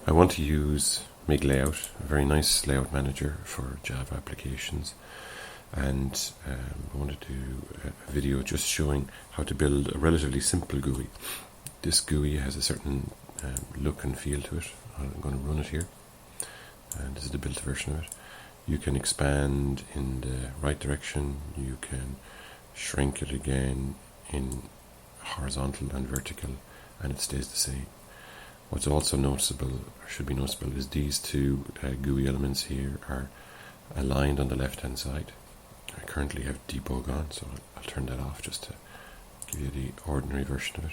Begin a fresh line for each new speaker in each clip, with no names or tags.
I want to use MigLayout, a very nice layout manager for Java applications, and I want to do a video just showing how to build a relatively simple GUI. This GUI has a certain look and feel to it. I'm going to run it here, and this is the built version of it. You can expand in the right direction, you can shrink it again in horizontal and vertical, and it stays the same. What's also noticeable, or should be noticeable, is these two GUI elements here are aligned on the left hand side. I currently have debug on, so I'll turn that off just to give you the ordinary version of it.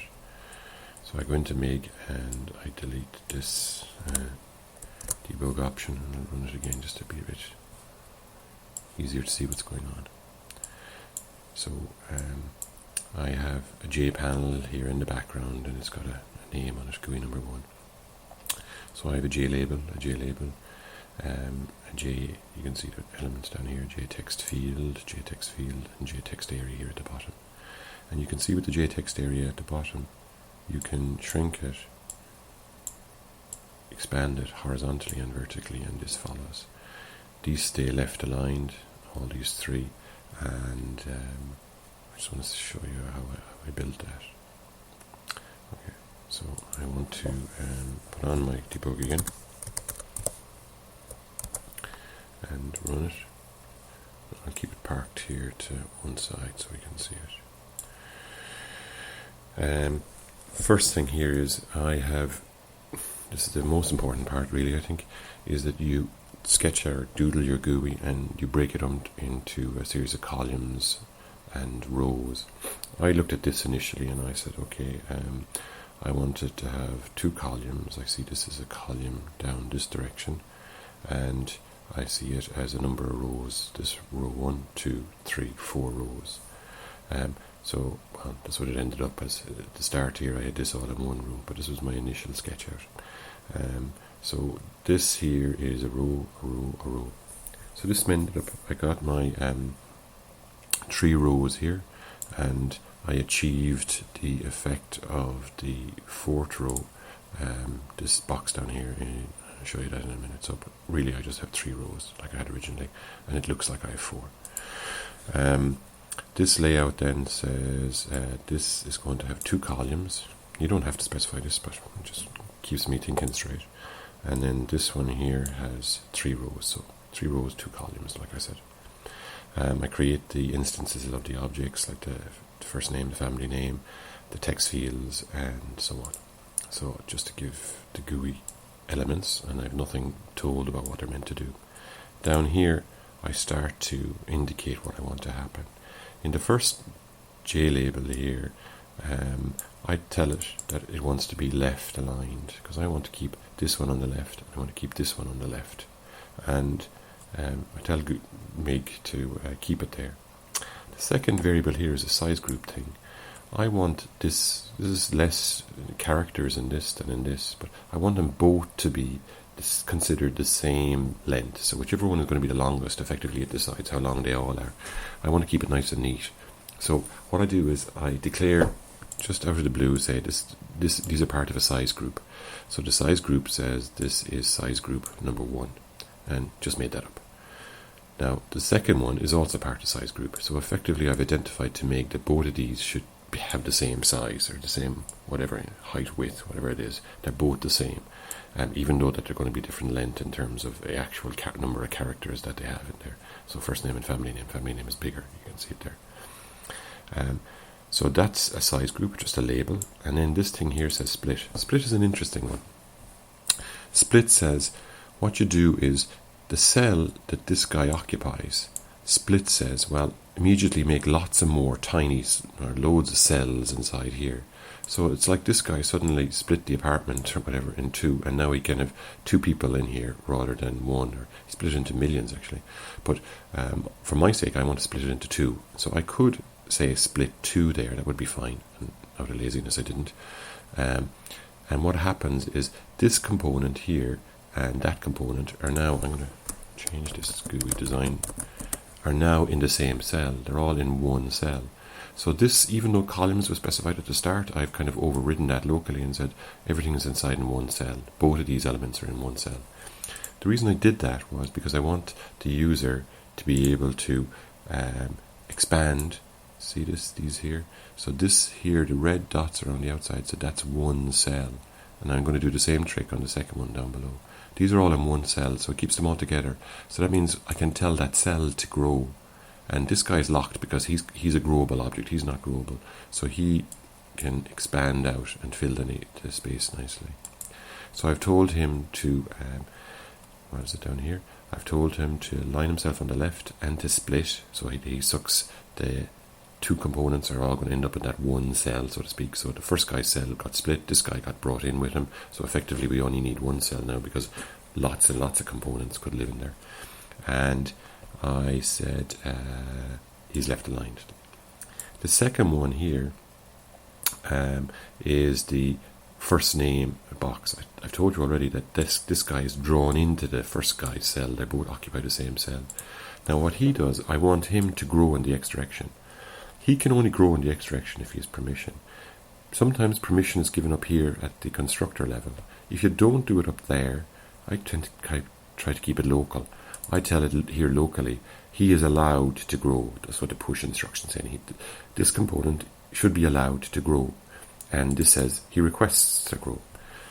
So I go into Mig and I delete this debug option, and I'll run it again just to be a bit easier to see what's going on. So I have a J panel here in the background, and it's got a name on it, GUI number 1. So I have a J label, a J, you can see the elements down here, J text field, and J text area here at the bottom. And you can see with the J text area at the bottom, you can shrink it, expand it horizontally and vertically, and this follows. These stay left aligned, all these three, and I just want to show you how I built that. Okay, so I want to put on my debug again and run it. I'll keep it parked here to one side so we can see it. First thing here is this is the most important part really, I think, is that you sketch or doodle your GUI and you break it into a series of columns and rows. I looked at this initially and I said, okay, I wanted to have 2 columns. I see this as a column down this direction, and I see it as a number of rows. This row 1, 2, 3, 4 rows. So that's what it ended up as. At the start here I had this all in one row, but this was my initial sketch out. So this here is a row, a row, a row. So this ended up, I got my 3 rows here, and I achieved the effect of the 4th row, this box down here. I'll show you that in a minute. So but really I just have 3 rows like I had originally, and it looks like I have 4. This layout then says this is going to have 2 columns. You don't have to specify this, but it just keeps me thinking straight. And then this one here has 3 rows, so 3 rows, 2 columns, like I said. I create the instances of the objects, like the first name, the family name, the text fields, and so on. So just to give the GUI elements, and I have nothing told about what they're meant to do. Down here, I start to indicate what I want to happen. In the first J label here, I tell it that it wants to be left aligned, because I want to keep this one on the left, and I want to keep this one on the left. And I tell Mig to keep it there. The second variable here is a size group thing. I want this is less characters in this than in this, but I want them both to be considered the same length. So whichever one is going to be the longest, effectively it decides how long they all are. I want to keep it nice and neat. So what I do is I declare, just out of the blue, say these are part of a size group. So the size group says this is size group number 1, and just made that up. Now the second one is also part of size group, so effectively I've identified to Mig that both of these should have the same size, or the same whatever height, width, whatever it is. They're both the same, even though that they're going to be different length in terms of the actual number of characters that they have in there. So first name and family name is bigger, you can see it there. So that's a size group, just a label. And then this thing here says split. Split is an interesting one. Split says what you do is the cell that this guy occupies, split says, well, immediately make lots of more tiny or loads of cells inside here. So it's like this guy suddenly split the apartment or whatever in 2, and now he can have 2 people in here rather than 1, or he split it into millions actually. But for my sake, I want to split it into 2. So I could say split 2 there, that would be fine. And out of laziness I didn't. And what happens is this component here and that component are now, I'm going to change this GUI design, are now in the same cell. They're all in one cell. So this, even though columns were specified at the start, I've kind of overridden that locally and said everything is inside in one cell. Both of these elements are in one cell. The reason I did that was because I want the user to be able to expand. See these here? So this here, the red dots are on the outside, so that's one cell. And I'm going to do the same trick on the second one down below. These are all in one cell, so it keeps them all together. So that means I can tell that cell to grow. And this guy is locked because he's a growable object. He's not growable. So he can expand out and fill the space nicely. So I've told him to, what is it down here? I've told him to line himself on the left and to split. So he sucks the two components are all going to end up in that one cell, so to speak. So the first guy's cell got split, this guy got brought in with him. So effectively we only need one cell now because lots and lots of components could live in there. And I said he's left aligned. The second one here is the first name box. I've told you already that this guy is drawn into the first guy's cell. They both occupy the same cell. Now what he does, I want him to grow in the X direction. He can only grow in the X direction if he has permission. Sometimes permission is given up here at the constructor level. If you don't do it up there, I tend to try to keep it local. I tell it here locally, he is allowed to grow. That's what the push instruction says. This component should be allowed to grow. And this says he requests to grow.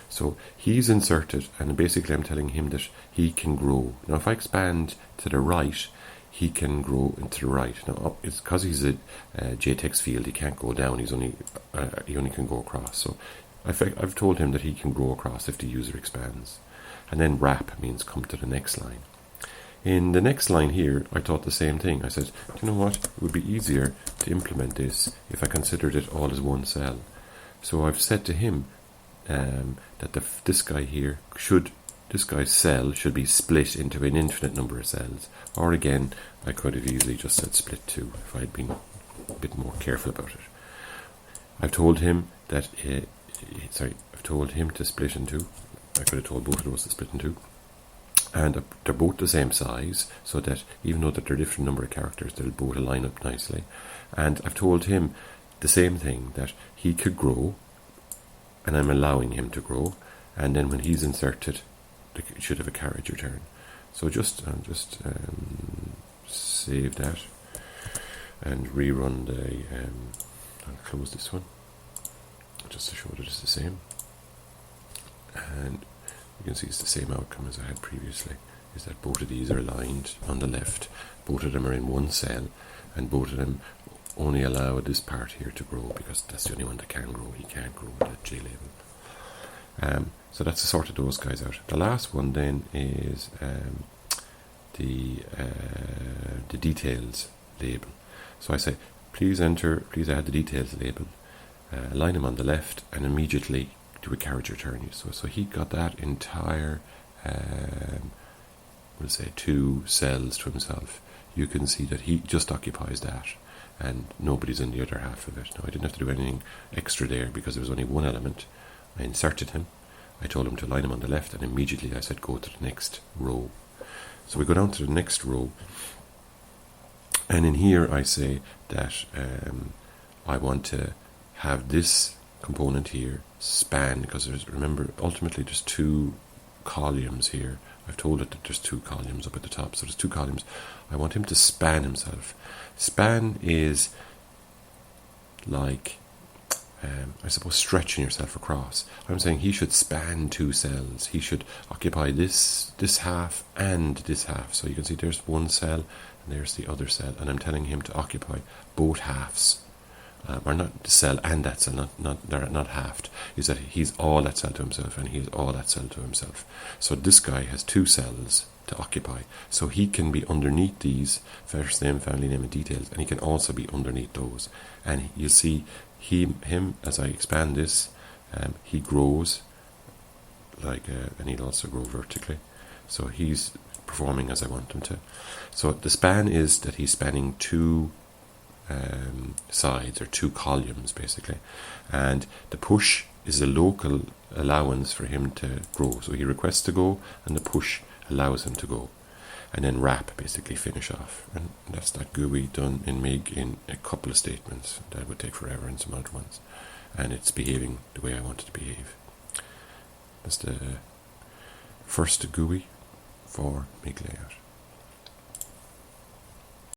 So he's inserted, and basically I'm telling him that he can grow. Now if I expand to the right, he can grow into the right. Now it's because he's a JText field, he can't go down. He only can go across. So I've told him that he can grow across if the user expands. And then wrap means come to the next line. In the next line here, I thought the same thing. I said, do you know what? It would be easier to implement this if I considered it all as one cell. So I've said to him that this guy's cell should be split into an infinite number of cells. Or again, I could have easily just said split 2 if I'd been a bit more careful about it. I've told him that, I've told him to split in 2. I could have told both of those to split in 2. And they're both the same size, so that even though that they're different number of characters, they'll both align up nicely. And I've told him the same thing, that he could grow, and I'm allowing him to grow. And then when he's inserted, it should have a carriage return. So just save that and rerun I'll close this one just to show that it's the same. And you can see it's the same outcome as I had previously, is that both of these are aligned on the left, both of them are in one cell, and both of them only allow this part here to grow because that's the only one that can grow. He can't grow with a J label. So that's the sort of those guys out. The last one then is the details label. So I say, please add the details label, align him on the left, and immediately do a carriage return. So he got that entire, we'll say 2 cells to himself. You can see that he just occupies that, and nobody's in the other half of it. Now I didn't have to do anything extra there because there was only one element. I inserted him. I told him to line him on the left, and immediately I said go to the next row. So we go down to the next row, and in here I say that I want to have this component here span, because remember ultimately there's 2 columns here. I've told it that there's 2 columns up at the top, so there's 2 columns. I want him to span himself. Span is like I suppose stretching yourself across. I'm saying he should span 2 cells. He should occupy this half and this half. So you can see there's one cell and there's the other cell, and I'm telling him to occupy both halves. Or not the cell and that cell, they're not halved. Is that he's all that cell to himself and he's all that cell to himself. So this guy has 2 cells to occupy. So he can be underneath these, first name, family name and details, and he can also be underneath those. And you'll see him as I expand this, he grows and he'll also grow vertically. So he's performing as I want him to. So the span is that he's spanning 2 sides, or 2 columns basically, and the push is a local allowance for him to grow. So he requests to go and the push allows him to go. and then wrap, basically finish off. And that's that GUI done in Mig in a couple of statements. That would take forever in some other ones. And it's behaving the way I want it to behave. That's the first GUI for MigLayout.